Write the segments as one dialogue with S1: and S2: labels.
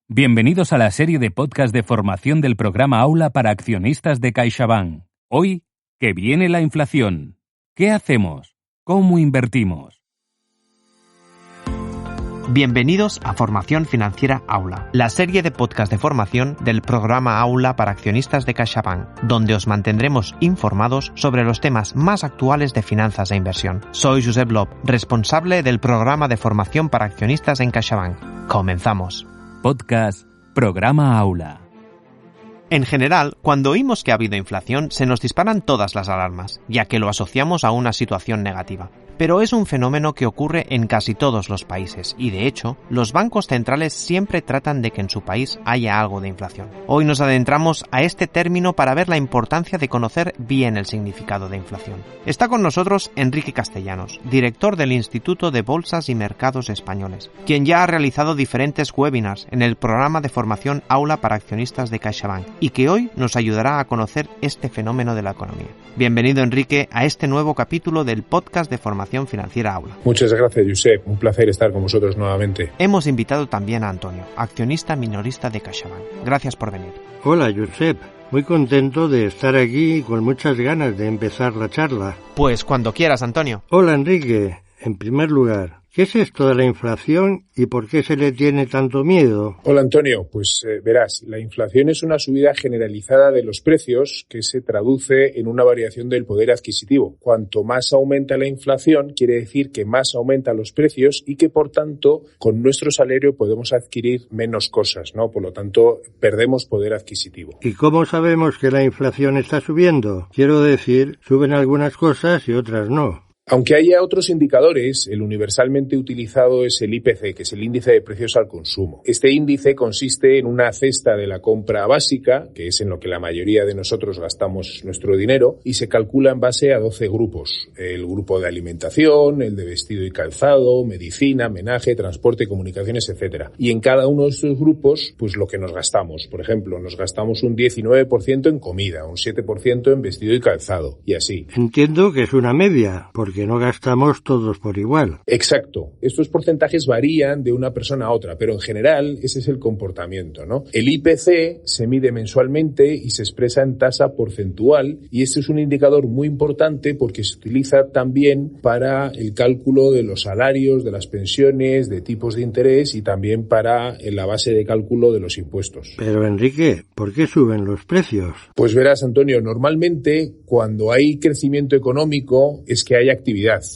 S1: Bienvenidos a la serie de podcast de formación del programa Aula para accionistas de CaixaBank. Hoy, que viene la inflación. ¿Qué hacemos? ¿Cómo invertimos?
S2: Bienvenidos a Formación Financiera Aula, la serie de podcast de formación del programa Aula para accionistas de CaixaBank, donde os mantendremos informados sobre los temas más actuales de finanzas e inversión. Soy Josep Lob, responsable del programa de formación para accionistas en CaixaBank. Comenzamos.
S1: Podcast Programa Aula.
S2: En general, cuando oímos que ha habido inflación, se nos disparan todas las alarmas, ya que lo asociamos a una situación negativa. Pero es un fenómeno que ocurre en casi todos los países y, de hecho, los bancos centrales siempre tratan de que en su país haya algo de inflación. Hoy nos adentramos a este término para ver la importancia de conocer bien el significado de inflación. Está con nosotros Enrique Castellanos, director del Instituto de Bolsas y Mercados Españoles, quien ya ha realizado diferentes webinars en el programa de formación Aula para accionistas de CaixaBank y que hoy nos ayudará a conocer este fenómeno de la economía. Bienvenido, Enrique, a este nuevo capítulo del podcast de formación financiera Aula.
S3: Muchas gracias, Josep. Un placer estar con vosotros nuevamente.
S2: Hemos invitado también a Antonio, accionista minorista de CaixaBank. Gracias por venir.
S4: Hola, Josep. Muy contento de estar aquí y con muchas ganas de empezar la charla.
S2: Pues cuando quieras, Antonio.
S4: Hola, Enrique. En primer lugar, ¿qué es esto de la inflación y por qué se le tiene tanto miedo?
S3: Hola, Antonio. Pues verás, la inflación es una subida generalizada de los precios que se traduce en una variación del poder adquisitivo. Cuanto más aumenta la inflación, quiere decir que más aumentan los precios y que, por tanto, con nuestro salario podemos adquirir menos cosas, ¿no? Por lo tanto, perdemos poder adquisitivo.
S4: ¿Y cómo sabemos que la inflación está subiendo? Quiero decir, suben algunas cosas y otras no.
S3: Aunque haya otros indicadores, el universalmente utilizado es el IPC, que es el índice de precios al consumo. Este índice consiste en una cesta de la compra básica, que es en lo que la mayoría de nosotros gastamos nuestro dinero, y se calcula en base a 12 grupos. El grupo de alimentación, el de vestido y calzado, medicina, menaje, transporte, comunicaciones, etc. Y en cada uno de estos grupos, pues lo que nos gastamos. Por ejemplo, nos gastamos un 19% en comida, un 7% en vestido y calzado, y así.
S4: Entiendo que es una media, porque no gastamos todos por igual.
S3: Exacto. Estos porcentajes varían de una persona a otra, pero en general ese es el comportamiento, ¿no? El IPC se mide mensualmente y se expresa en tasa porcentual, y este es un indicador muy importante porque se utiliza también para el cálculo de los salarios, de las pensiones, de tipos de interés y también para la base de cálculo de los impuestos.
S4: Pero, Enrique, ¿por qué suben los precios?
S3: Pues verás, Antonio, normalmente cuando hay crecimiento económico es que hay actividad,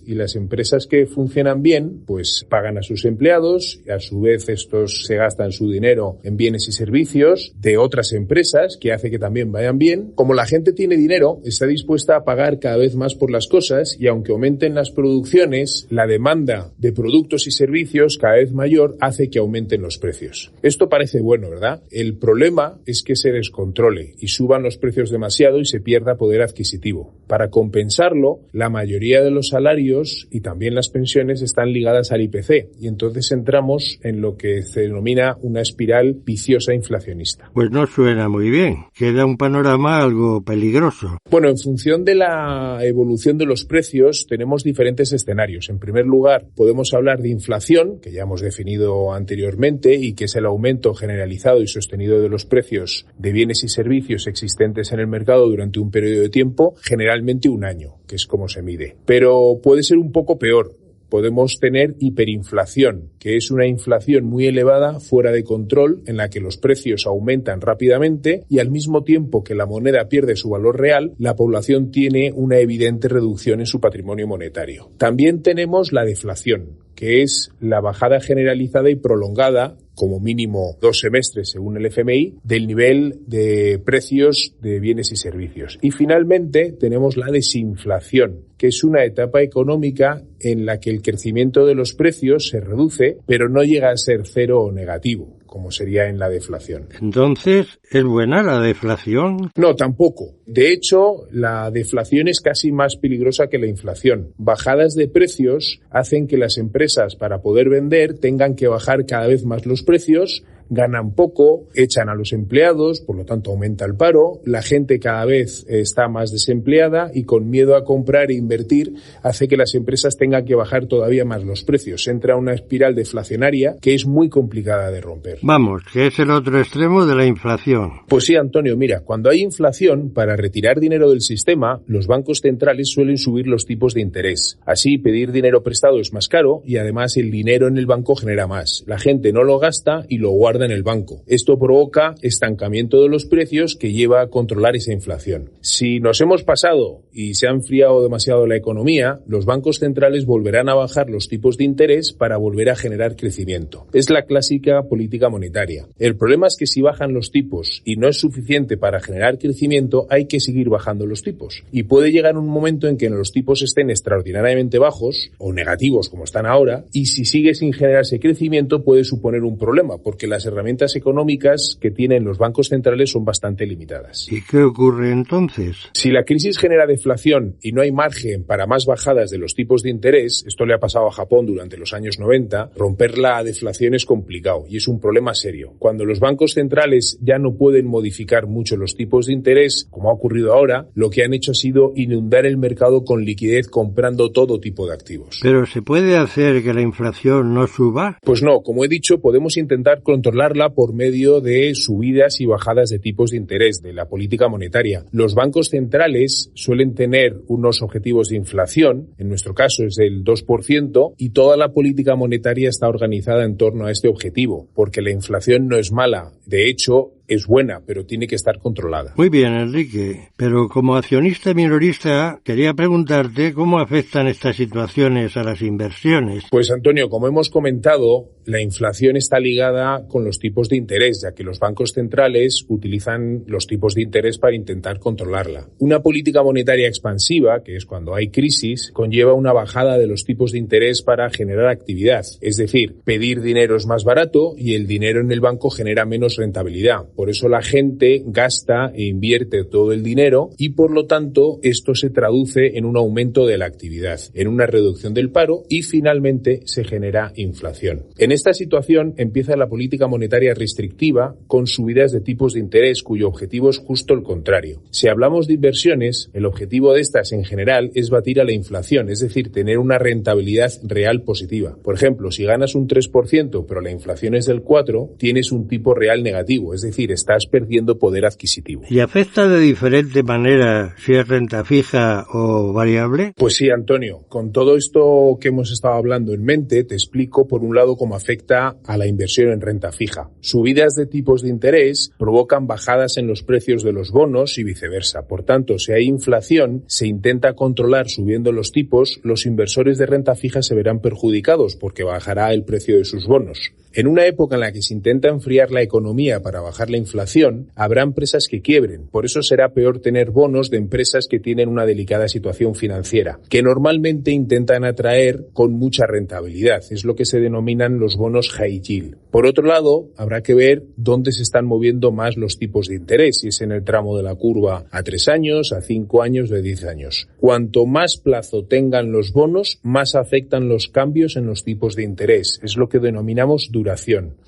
S3: y las empresas que funcionan bien pues pagan a sus empleados y a su vez estos se gastan su dinero en bienes y servicios de otras empresas que hace que también vayan bien. Como la gente tiene dinero, está dispuesta a pagar cada vez más por las cosas y aunque aumenten las producciones, la demanda de productos y servicios cada vez mayor hace que aumenten los precios. Esto parece bueno, ¿verdad? El problema es que se descontrole y suban los precios demasiado y se pierda poder adquisitivo. Para compensarlo, la mayoría de los salarios y también las pensiones están ligadas al IPC y entonces entramos en lo que se denomina una espiral viciosa inflacionista.
S4: Pues no suena muy bien. Queda un panorama algo peligroso.
S3: Bueno, en función de la evolución de los precios tenemos diferentes escenarios. En primer lugar, podemos hablar de inflación, que ya hemos definido anteriormente y que es el aumento generalizado y sostenido de los precios de bienes y servicios existentes en el mercado durante un periodo de tiempo, generalmente un año, que es como se mide. Pero puede ser un poco peor. Podemos tener hiperinflación, que es una inflación muy elevada, fuera de control, en la que los precios aumentan rápidamente y al mismo tiempo que la moneda pierde su valor real, la población tiene una evidente reducción en su patrimonio monetario. También tenemos la deflación, que es la bajada generalizada y prolongada, como mínimo 2 semestres según el FMI, del nivel de precios de bienes y servicios. Y finalmente tenemos la desinflación, que es una etapa económica en la que el crecimiento de los precios se reduce, pero no llega a ser cero o negativo, como sería en la deflación.
S4: Entonces, ¿es buena la deflación?
S3: No, tampoco. De hecho, la deflación es casi más peligrosa que la inflación. Bajadas de precios hacen que las empresas, para poder vender, tengan que bajar cada vez más los precios, ganan poco, echan a los empleados, por lo tanto aumenta el paro, la gente cada vez está más desempleada y con miedo a comprar e invertir hace que las empresas tengan que bajar todavía más los precios. Entra una espiral deflacionaria que es muy complicada de romper.
S4: Vamos, que es el otro extremo de la inflación.
S3: Pues sí, Antonio, mira, cuando hay inflación, para retirar dinero del sistema, los bancos centrales suelen subir los tipos de interés. Así, pedir dinero prestado es más caro y además el dinero en el banco genera más. La gente no lo gasta y lo guarda en el banco. Esto provoca estancamiento de los precios que lleva a controlar esa inflación. Si nos hemos pasado y se ha enfriado demasiado la economía, los bancos centrales volverán a bajar los tipos de interés para volver a generar crecimiento. Es la clásica política monetaria. El problema es que si bajan los tipos y no es suficiente para generar crecimiento, hay que seguir bajando los tipos. Y puede llegar un momento en que los tipos estén extraordinariamente bajos o negativos como están ahora, y si sigue sin generarse crecimiento puede suponer un problema, porque las herramientas económicas que tienen los bancos centrales son bastante limitadas.
S4: ¿Y qué ocurre entonces?
S3: Si la crisis genera deflación y no hay margen para más bajadas de los tipos de interés, esto le ha pasado a Japón durante los años 90, romper la deflación es complicado y es un problema serio. Cuando los bancos centrales ya no pueden modificar mucho los tipos de interés, como ha ocurrido ahora, lo que han hecho ha sido inundar el mercado con liquidez comprando todo tipo de activos.
S4: ¿Pero se puede hacer que la inflación no suba?
S3: Pues no, como he dicho, podemos intentar controlarla por medio de subidas y bajadas de tipos de interés, de la política monetaria. Los bancos centrales suelen tener unos objetivos de inflación, en nuestro caso es del 2%, y toda la política monetaria está organizada en torno a este objetivo, porque la inflación no es mala. De hecho, es buena, pero tiene que estar controlada.
S4: Muy bien, Enrique, pero como accionista minorista quería preguntarte cómo afectan estas situaciones a las inversiones.
S3: Pues Antonio, como hemos comentado, la inflación está ligada con los tipos de interés, ya que los bancos centrales utilizan los tipos de interés para intentar controlarla. Una política monetaria expansiva, que es cuando hay crisis, conlleva una bajada de los tipos de interés para generar actividad. Es decir, pedir dinero es más barato y el dinero en el banco genera menos rentabilidad. Por eso la gente gasta e invierte todo el dinero y, por lo tanto, esto se traduce en un aumento de la actividad, en una reducción del paro y, finalmente, se genera inflación. En esta situación empieza la política monetaria restrictiva con subidas de tipos de interés cuyo objetivo es justo el contrario. Si hablamos de inversiones, el objetivo de estas en general es batir a la inflación, es decir, tener una rentabilidad real positiva. Por ejemplo, si ganas un 3% pero la inflación es del 4%, tienes un tipo real negativo, es decir, estás perdiendo poder adquisitivo.
S4: ¿Y afecta de diferente manera si es renta fija o variable?
S3: Pues sí, Antonio. Con todo esto que hemos estado hablando en mente, te explico por un lado cómo afecta a la inversión en renta fija. Subidas de tipos de interés provocan bajadas en los precios de los bonos y viceversa. Por tanto, si hay inflación, se intenta controlar subiendo los tipos, los inversores de renta fija se verán perjudicados porque bajará el precio de sus bonos. En una época en la que se intenta enfriar la economía para bajar la inflación, habrá empresas que quiebren. Por eso será peor tener bonos de empresas que tienen una delicada situación financiera, que normalmente intentan atraer con mucha rentabilidad. Es lo que se denominan los bonos high yield. Por otro lado, habrá que ver dónde se están moviendo más los tipos de interés, si es en el tramo de la curva a 3 años, a 5 años o a 10 años. Cuanto más plazo tengan los bonos, más afectan los cambios en los tipos de interés. Es lo que denominamos duración.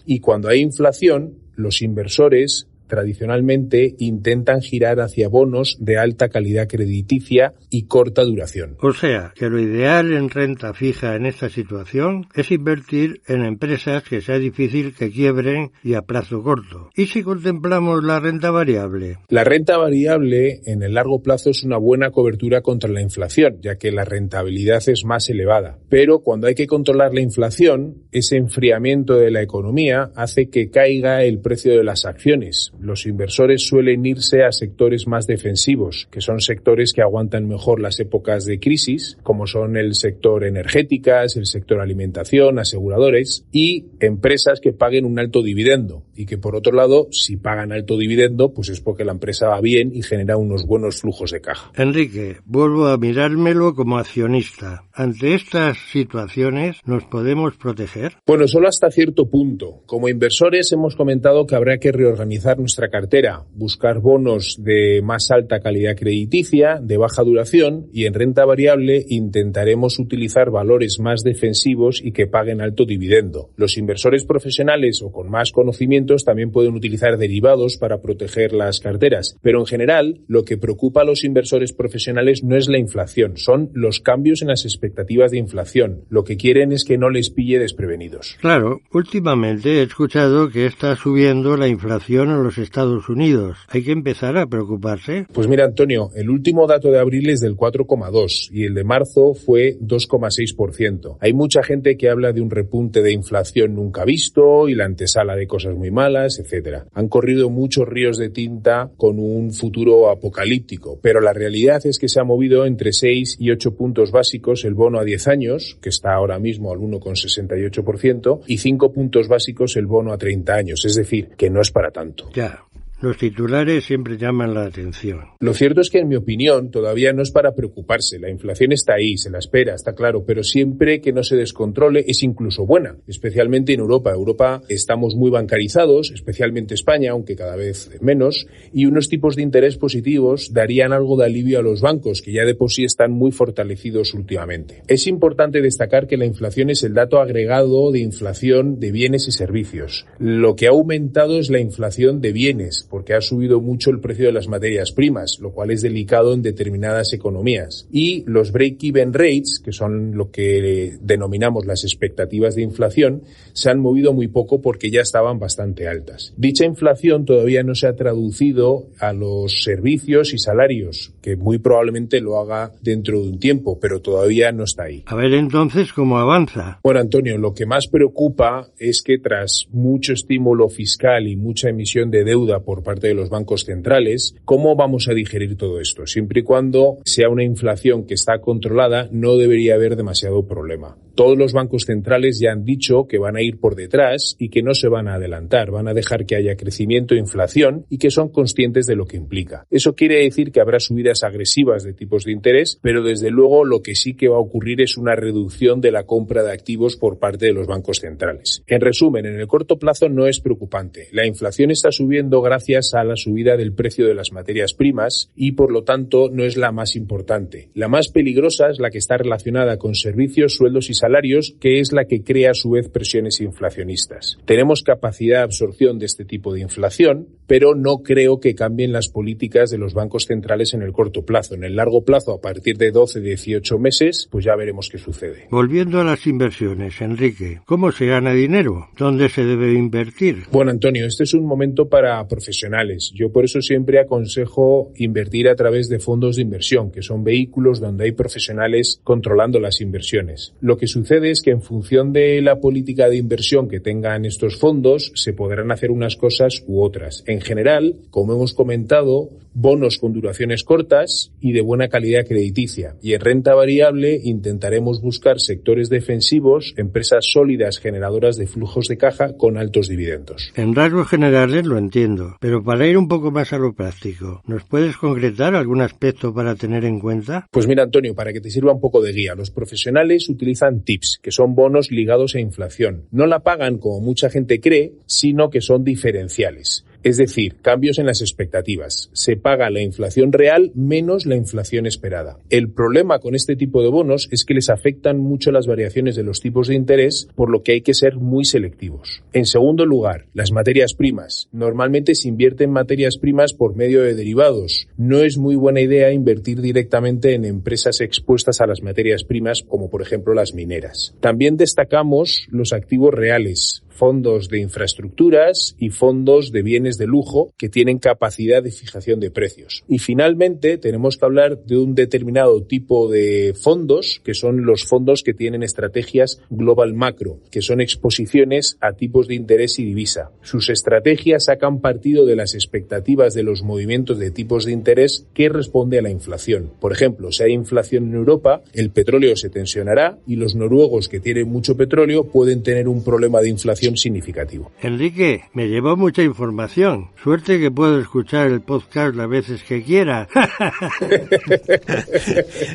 S3: Y cuando hay inflación, los inversores tradicionalmente intentan girar hacia bonos de alta calidad crediticia y corta duración.
S4: O sea, que lo ideal en renta fija en esta situación es invertir en empresas que sea difícil que quiebren y a plazo corto. ¿Y si contemplamos la renta variable?
S3: La renta variable en el largo plazo es una buena cobertura contra la inflación, ya que la rentabilidad es más elevada. Pero cuando hay que controlar la inflación, ese enfriamiento de la economía hace que caiga el precio de las acciones. Los inversores suelen irse a sectores más defensivos, que son sectores que aguantan mejor las épocas de crisis, como son el sector energéticas, el sector alimentación, aseguradores, y empresas que paguen un alto dividendo. Y que, por otro lado, si pagan alto dividendo, pues es porque la empresa va bien y genera unos buenos flujos de caja.
S4: Enrique, vuelvo a mirármelo como accionista. ¿Ante estas situaciones nos podemos proteger?
S3: Bueno, solo hasta cierto punto. Como inversores hemos comentado que habrá que reorganizar nuestra cartera, buscar bonos de más alta calidad crediticia, de baja duración, y en renta variable intentaremos utilizar valores más defensivos y que paguen alto dividendo. Los inversores profesionales o con más conocimientos también pueden utilizar derivados para proteger las carteras, pero en general lo que preocupa a los inversores profesionales no es la inflación, son los cambios en las expectativas de inflación. Lo que quieren es que no les pille desprevenidos.
S4: Claro, últimamente he escuchado que está subiendo la inflación en los Estados Unidos. ¿Hay que empezar a preocuparse?
S3: Pues mira, Antonio, el último dato de abril es del 4,2 y el de marzo fue 2,6%. Hay mucha gente que habla de un repunte de inflación nunca visto y la antesala de cosas muy malas, etcétera. Han corrido muchos ríos de tinta con un futuro apocalíptico, pero la realidad es que se ha movido entre 6 y 8 puntos básicos el bono a 10 años, que está ahora mismo al 1,68%, y 5 puntos básicos el bono a 30 años, es decir, que no es para tanto.
S4: Ya. Los titulares siempre llaman la atención.
S3: Lo cierto es que, en mi opinión, todavía no es para preocuparse. La inflación está ahí, se la espera, está claro, pero siempre que no se descontrole es incluso buena, especialmente en Europa. Europa estamos muy bancarizados, especialmente España, aunque cada vez menos, y unos tipos de interés positivos darían algo de alivio a los bancos, que ya de por sí están muy fortalecidos últimamente. Es importante destacar que la inflación es el dato agregado de inflación de bienes y servicios. Lo que ha aumentado es la inflación de bienes, porque ha subido mucho el precio de las materias primas, lo cual es delicado en determinadas economías. Y los break-even rates, que son lo que denominamos las expectativas de inflación, se han movido muy poco porque ya estaban bastante altas. Dicha inflación todavía no se ha traducido a los servicios y salarios, que muy probablemente lo haga dentro de un tiempo, pero todavía no está ahí.
S4: A ver entonces cómo avanza.
S3: Bueno, Antonio, lo que más preocupa es que tras mucho estímulo fiscal y mucha emisión de deuda por parte de los bancos centrales, ¿cómo vamos a digerir todo esto? Siempre y cuando sea una inflación que está controlada, no debería haber demasiado problema. Todos los bancos centrales ya han dicho que van a ir por detrás y que no se van a adelantar, van a dejar que haya crecimiento e inflación y que son conscientes de lo que implica. Eso quiere decir que habrá subidas agresivas de tipos de interés, pero desde luego lo que sí que va a ocurrir es una reducción de la compra de activos por parte de los bancos centrales. En resumen, en el corto plazo no es preocupante. La inflación está subiendo gracias a la subida del precio de las materias primas y por lo tanto no es la más importante. La más peligrosa es la que está relacionada con servicios, sueldos y salarios, que es la que crea a su vez presiones inflacionistas. Tenemos capacidad de absorción de este tipo de inflación, pero no creo que cambien las políticas de los bancos centrales en el corto plazo. En el largo plazo, a partir de 12-18 meses, pues ya veremos qué sucede.
S4: Volviendo a las inversiones, Enrique, ¿cómo se gana dinero? ¿Dónde se debe invertir?
S3: Bueno, Antonio, este es un momento para profesionales. Yo por eso siempre aconsejo invertir a través de fondos de inversión, que son vehículos donde hay profesionales controlando las inversiones. Lo que sucede es que en función de la política de inversión que tengan estos fondos, se podrán hacer unas cosas u otras. En general, como hemos comentado, bonos con duraciones cortas y de buena calidad crediticia. Y en renta variable intentaremos buscar sectores defensivos, empresas sólidas generadoras de flujos de caja con altos dividendos.
S4: En rasgos generales lo entiendo, pero para ir un poco más a lo práctico, ¿nos puedes concretar algún aspecto para tener en cuenta?
S3: Pues mira, Antonio, para que te sirva un poco de guía, los profesionales utilizan TIPS, que son bonos ligados a inflación. No la pagan como mucha gente cree, sino que son diferenciales. Es decir, cambios en las expectativas. Se paga la inflación real menos la inflación esperada. El problema con este tipo de bonos es que les afectan mucho las variaciones de los tipos de interés, por lo que hay que ser muy selectivos. En segundo lugar, las materias primas. Normalmente se invierte en materias primas por medio de derivados. No es muy buena idea invertir directamente en empresas expuestas a las materias primas, como por ejemplo las mineras. También destacamos los activos reales, fondos de infraestructuras y fondos de bienes de lujo que tienen capacidad de fijación de precios. Y finalmente tenemos que hablar de un determinado tipo de fondos, que son los fondos que tienen estrategias global macro, que son exposiciones a tipos de interés y divisa. Sus estrategias sacan partido de las expectativas de los movimientos de tipos de interés que responde a la inflación. Por ejemplo, si hay inflación en Europa, el petróleo se tensionará y los noruegos, que tienen mucho petróleo, pueden tener un problema de inflación información significativo.
S4: Enrique, me llevó mucha información. Suerte que puedo escuchar el podcast las veces que quiera.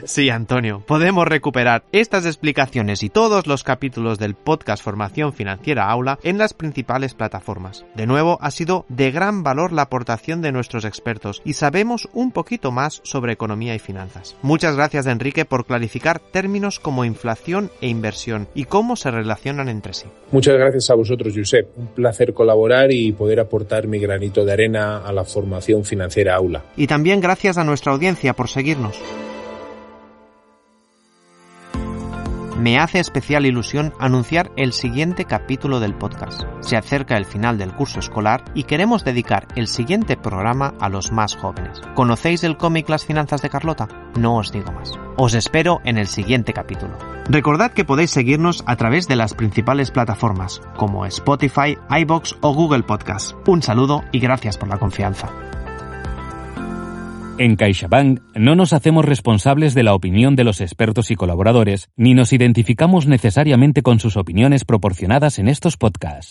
S2: Sí, Antonio, podemos recuperar estas explicaciones y todos los capítulos del podcast Formación Financiera Aula en las principales plataformas. De nuevo, ha sido de gran valor la aportación de nuestros expertos y sabemos un poquito más sobre economía y finanzas. Muchas gracias, Enrique, por clarificar términos como inflación e inversión y cómo se relacionan entre sí.
S3: Muchas gracias a vosotros, Josep. Un placer colaborar y poder aportar mi granito de arena a la Formación Financiera Aula.
S2: Y también gracias a nuestra audiencia por seguirnos. Me hace especial ilusión anunciar el siguiente capítulo del podcast. Se acerca el final del curso escolar y queremos dedicar el siguiente programa a los más jóvenes. ¿Conocéis el cómic Las finanzas de Carlota? No os digo más. Os espero en el siguiente capítulo. Recordad que podéis seguirnos a través de las principales plataformas, como Spotify, iVoox o Google Podcast. Un saludo y gracias por la confianza.
S1: En CaixaBank no nos hacemos responsables de la opinión de los expertos y colaboradores, ni nos identificamos necesariamente con sus opiniones proporcionadas en estos podcasts.